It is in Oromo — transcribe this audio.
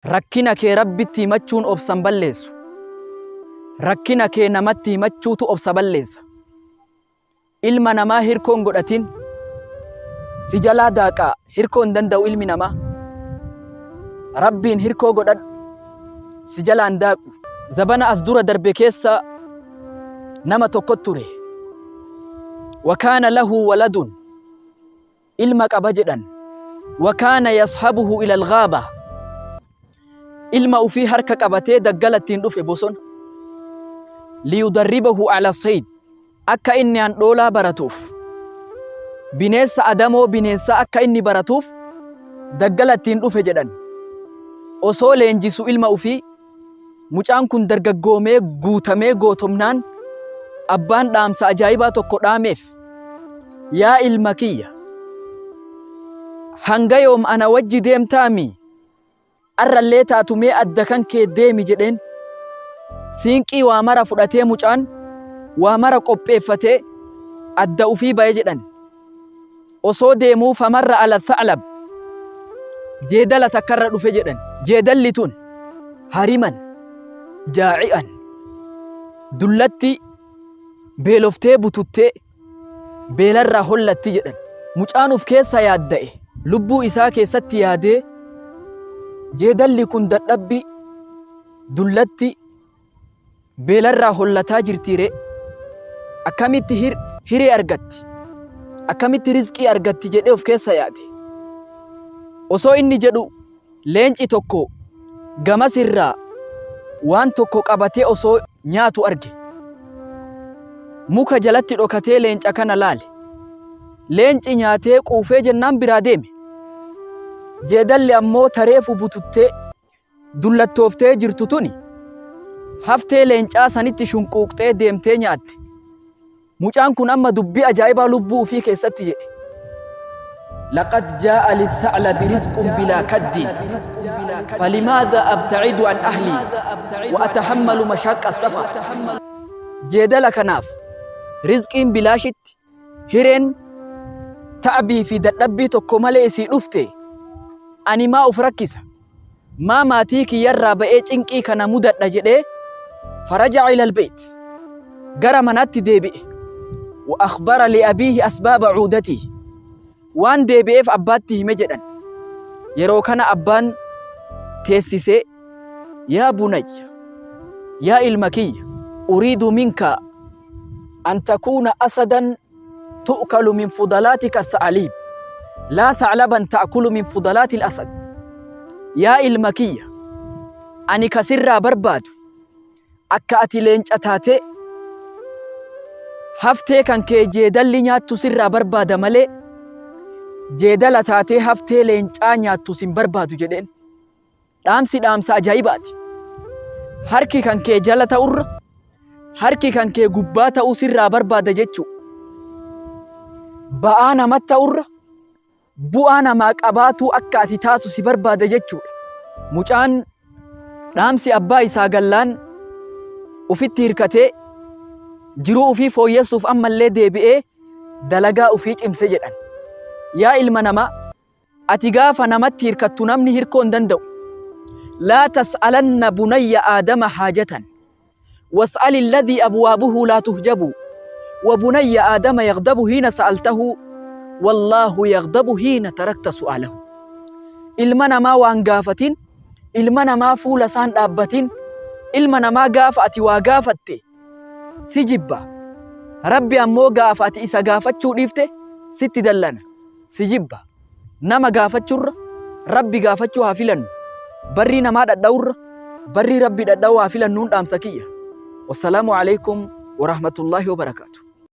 Rakkina kee Rabbitti himachuun obsan balleessu. Rakkina kee namatti himachuutu obsa balleessa. Ilma namaa hirkoon godhatin si jalaa daaqaa hirkoon danda'u ilmi namaa. Rabbiin hirkoo godhadhu si jalaan daaqu. Zabana as dura darbe keessa nama tokko ture. Wakaana lahu waladun ilma qaba jedhan. Wakaana yashabuhu ila alghaaba ilma ufii harka qabatee daggalattiin dhufe bosona. Liyudarribahu ala sayd akka inni handhoolaa baratuuf bineensa adamoo bineensa akka inni baratuuf daggalattiin dhufe jedhan. Osoo leenjisu ilma ufii mucaan kun dargaggoomee guutamee gootomnaan abbaan dhaamsa ajaa'ibaa tokko dhaameef. Yaa ilma kiyya hanga yoom ana wajji deemtaami arrallee taatumee adda kan kee deemi jedheen. Siinqii waa mara fudhatee mucaan waa mara qopheeffatee adda ufii ba'e jedhan. Osoo deemuu famarra ala tha'lab jeedala takkarra dhufe jedhan. Jeedalli tun hariman jaa'i'an dullatti beeloftee bututtee beelarraa hollatti jedhan. Mucaan uf keessa yaadda'e lubbuu isaa keessatti yaadee jeedalli kun dadhabbi dullatti beelarraa hollataa jirtiire akkamitti hiree argatti akkamitti rizqii argatti jedhee of keessa yaade. Osoo inni jedhu leenci tokko gamas irraa waan tokko qabatee osoo nyaatu arge. Muka jalatti dhokatee leenca kana laale. Leenci nyaatee quufee jennaan biraa deeme. Jeedalli ammoo tareefu bututtee dullattooftee jirtu tuni haftee leencaa sanitti shunquuqxee deemtee nyaatte. Mucaan kun amma dubbii ajaa'ibaa lubbuu ufii keessatti jedhe. لقد جاء للثعلب رزق بلا كد فلماذا أبتعد عن أهلي وأتحمل مشاق السفر. جدل كناف رزق بلا شت هرين تعبي في دبي تكمل سي دفته أني ما أفركس ما ماتيك يرى بقيت إنكي كان مدد جده. فرجع إلى البيت قرى منات ديبئ وأخبر لأبيه أسباب عودته وان ديبئ فأباته مجدا. يرو كان أبان تيسيسي يا بني يا المكي أريد منك أن تكون أسدا تؤكل من فضلاتك الثعاليب لا ثعلبا تأكل من فضلات الأسد. يا المكي أني كسر برباد akka ati leenca taate haftee kan kee jeedalli nyaattu sirraa barbaada malee jeedala taatee haftee leencaa nyaattu sin barbaadu jedheen. Dhaamsi dhaamsa ajaa'ibaati. Harki kan kee jala ta'urra harki kan kee gubbaa ta'uu sirraa barbaada jechuu. Ba'aa namatti ta'urra bu'aa namaa qabaatu akka ati taatu si barbaada jechuudha. Mucaan dhaamsi abbaa isaa gallaan ufitti hirkatee jiruu ufii fooyyessuuf ammallee deebi'ee dalagaa ufii cimse jedhan. Yaa ilma namaa ati gaafa namatti hirkattu namni hirkoo hin danda'u. Laa tas'alanna bunayya aadama haajatan was'ali alladhii abwaabuhu laa tuhjabu wa bunayya aadama yaghdabu hiina sa'altahu wallaahu yaghdabu hiina tarakta su'aalahu. Ilma namaa waan gaafatin ilma namaa fuula isaan dhaabbatin ilma namaa gaafa ati waa gaafatte si jibba. Rabbi ammoo gaafa ati isa gaafachuu dhiifte sitti dallana si jibba. Nama gaafachurra Rabbi gaafachuu haa filannu. Barrii namaa dhadha'urra barrii Rabbi dhadha'uu haa filannuun dhaamsa kiyya. Wassalaamu alaikum wa rahmatullahi wa barakaatu.